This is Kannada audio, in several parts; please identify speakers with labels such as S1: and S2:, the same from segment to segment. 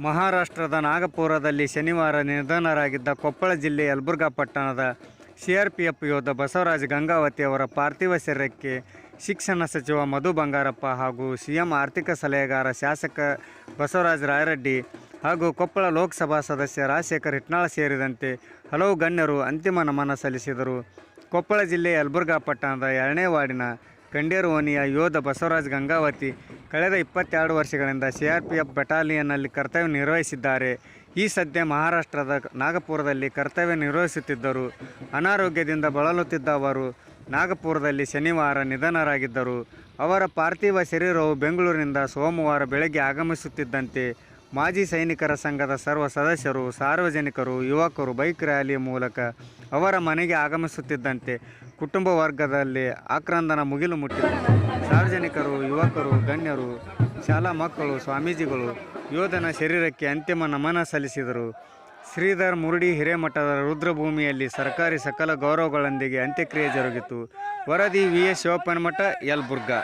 S1: ಮಹಾರಾಷ್ಟ್ರದ ನಾಗಪುರದಲ್ಲಿ ಶನಿವಾರ ನಿಧನರಾಗಿದ್ದ ಕೊಪ್ಪಳ ಜಿಲ್ಲೆ ಯಲಬುರ್ಗಾ ಪಟ್ಟಣದ ಸಿಆರ್ಪಿಎಫ್ ಯೋಧ ಬಸವರಾಜ ಗಂಗಾವತಿ ಅವರ ಪಾರ್ಥಿವ ಶರೀರಕ್ಕೆ ಶಿಕ್ಷಣ ಸಚಿವ ಮಧು ಬಂಗಾರಪ್ಪ ಹಾಗೂ ಸಿಎಂ ಆರ್ಥಿಕ ಸಲಹೆಗಾರ ಶಾಸಕ ಬಸವರಾಜ ರಾಯರೆಡ್ಡಿ ಹಾಗೂ ಕೊಪ್ಪಳ ಲೋಕಸಭಾ ಸದಸ್ಯ ರಾಜಶೇಖರ್ ಹಿಟ್ನಾಳ್ ಸೇರಿದಂತೆ ಹಲವು ಗಣ್ಯರು ಅಂತಿಮ ನಮನ ಸಲ್ಲಿಸಿದರು. ಕೊಪ್ಪಳ ಜಿಲ್ಲೆ ಯಲಬುರ್ಗಾ ಪಟ್ಟಣದ 2ನೇ ವಾರ್ಡಿನ ಕಂಡೇರು ಓಣಿಯ ಯೋಧ ಬಸವರಾಜ ಗಂಗಾವತಿ ಕಳೆದ 22 ವರ್ಷಗಳಿಂದ ಸಿಆರ್ಪಿಎಫ್ ಬೆಟಾಲಿಯನ್ನಲ್ಲಿ ಕರ್ತವ್ಯ ನಿರ್ವಹಿಸಿದ್ದಾರೆ. ಈ ಸದ್ಯ ಮಹಾರಾಷ್ಟ್ರದ ನಾಗಪುರದಲ್ಲಿ ಕರ್ತವ್ಯ ನಿರ್ವಹಿಸುತ್ತಿದ್ದರು. ಅನಾರೋಗ್ಯದಿಂದ ಬಳಲುತ್ತಿದ್ದ ಅವರು ನಾಗಪುರದಲ್ಲಿ ಶನಿವಾರ ನಿಧನರಾಗಿದ್ದರು. ಅವರ ಪಾರ್ಥಿವ ಶರೀರವು ಬೆಂಗಳೂರಿನಿಂದ ಸೋಮವಾರ ಬೆಳಗ್ಗೆ ಆಗಮಿಸುತ್ತಿದ್ದಂತೆ ಮಾಜಿ ಸೈನಿಕರ ಸಂಘದ ಸರ್ವ ಸದಸ್ಯರು, ಸಾರ್ವಜನಿಕರು, ಯುವಕರು ಬೈಕ್ ರ್ಯಾಲಿ ಮೂಲಕ ಅವರ ಮನೆಗೆ ಆಗಮಿಸುತ್ತಿದ್ದಂತೆ ಕುಟುಂಬ ವರ್ಗದಲ್ಲಿ ಆಕ್ರಂದನ ಮುಗಿಲು ಮುಟ್ಟಿತು. ಸಾರ್ವಜನಿಕರು, ಯುವಕರು, ಗಣ್ಯರು, ಶಾಲಾ ಮಕ್ಕಳು, ಸ್ವಾಮೀಜಿಗಳು ಯೋಧನ ಶರೀರಕ್ಕೆ ಅಂತಿಮ ನಮನ ಸಲ್ಲಿಸಿದರು. ಶ್ರೀಧರ್ ಮುರುಡಿ ಹಿರೇಮಠದ ರುದ್ರಭೂಮಿಯಲ್ಲಿ ಸರ್ಕಾರಿ ಸಕಲ ಗೌರವಗಳೊಂದಿಗೆ ಅಂತ್ಯಕ್ರಿಯೆ ಜರುಗಿತು. ವರದಿ VS ಶಿವಪ್ಪನಮಠ, ಯಲಬುರ್ಗಾ.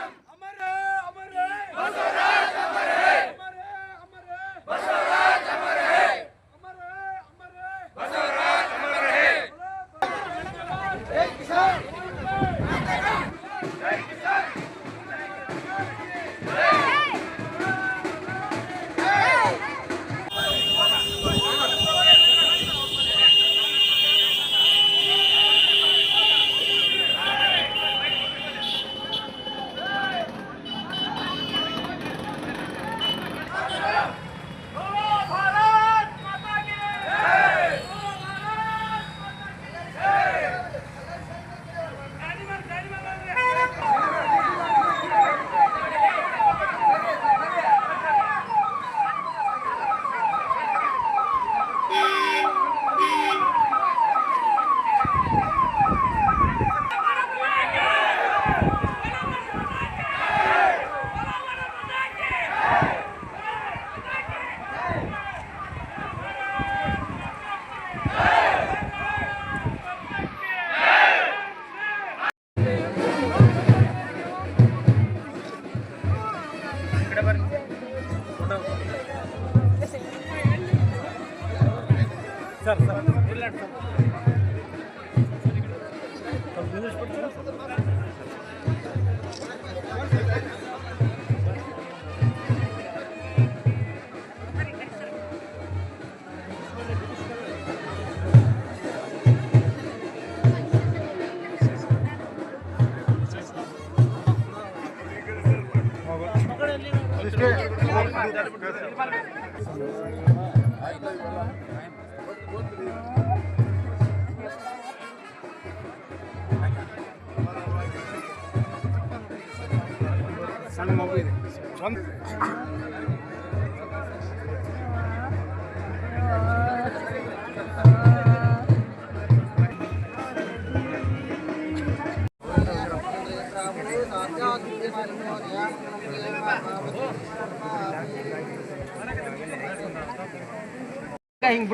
S1: ಸಣ್ಣ ಮಗು ಇದೆ.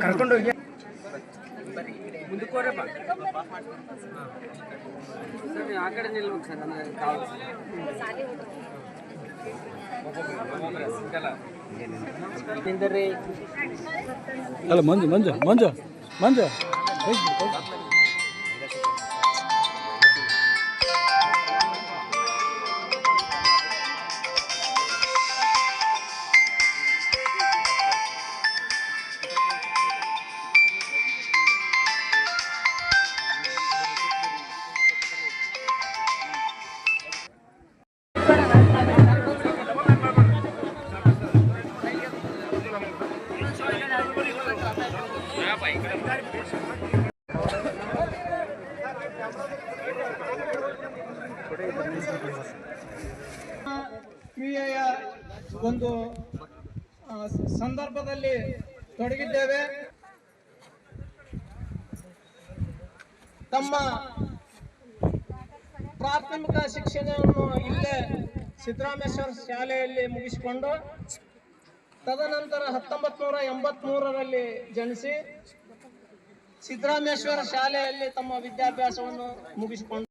S1: ಕರ್ಕೊಂಡು ಹೋಗಿ ಮುಂದಕ್ಕೋರಪ್ಪ ಸರ್, ಆ ಕಡೆ ನಿಲ್ಬೇಕು ಸರ್. ಅಂದರೆ
S2: ಅಲ್ಲ ಮಂಜು ಮಂಜು ಮಂಜು ಮಂಜು
S3: ಕ್ರಿಯೆಯ ಒಂದು ಸಂದರ್ಭದಲ್ಲಿ ತೊಡಗಿದ್ದೇವೆ. ತಮ್ಮ ಪ್ರಾಥಮಿಕ ಶಿಕ್ಷಣವನ್ನು ಇಲ್ಲೇ ಸಿದ್ದರಾಮೇಶ್ವರ ಶಾಲೆಯಲ್ಲಿ ಮುಗಿಸಿಕೊಂಡು ತದನಂತರ 1983ರಲ್ಲಿ ಜನಿಸಿ ಸಿದ್ದರಾಮೇಶ್ವರ ಶಾಲೆಯಲ್ಲಿ ತಮ್ಮ ವಿದ್ಯಾಭ್ಯಾಸವನ್ನು ಮುಗಿಸಿಕೊಂಡು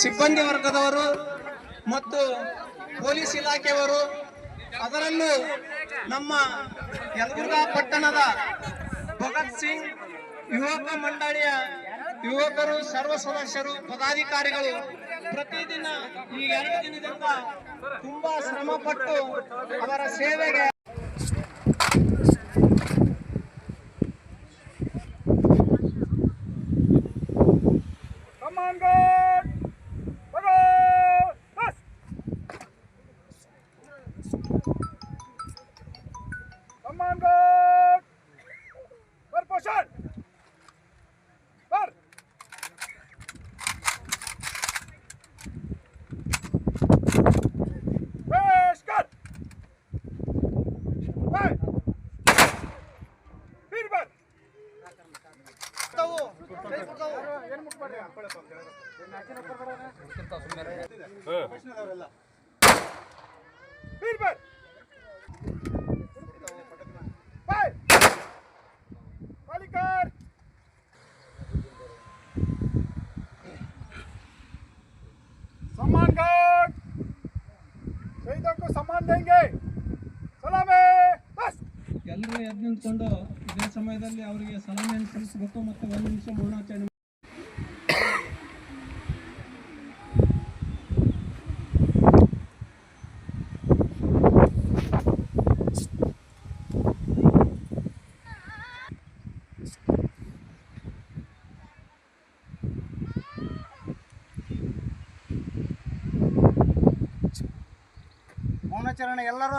S3: ಸಿಬ್ಬಂದಿ ವರ್ಗದವರು ಮತ್ತು ಪೊಲೀಸ್ ಇಲಾಖೆಯವರು, ಅದರಲ್ಲೂ ನಮ್ಮ ಯಲಬುರ್ಗಾ ಪಟ್ಟಣದ ಭಗತ್ ಸಿಂಗ್ ಯುವಕ ಮಂಡಳಿಯ ಯುವಕರು, ಸರ್ವ ಸದಸ್ಯರು, ಪದಾಧಿಕಾರಿಗಳು ಪ್ರತಿದಿನ ಈ 2 ದಿನದಿಂದ ತುಂಬಾ ಶ್ರಮಪಟ್ಟು ಅವರ ಸೇವೆಗೆ
S2: सम्मान गार्ड, शहीदों को सम्मान देंगे, सलामे बस.
S3: ಎಲ್ಲರೂ ಎದ್ದು ನಿಂತ್ಕೊಂಡು ಇದೇ ಸಮಯದಲ್ಲಿ ಅವರಿಗೆ ಸಲಾಮಿಯನ್ನು ಸಲ್ಲಿಸಬೇಕು ಮತ್ತು 1 ನಿಮಿಷ ಮೌನಾಚರಣೆ.
S1: ಮೌನಾಚರಣೆ ಎಲ್ಲರೂ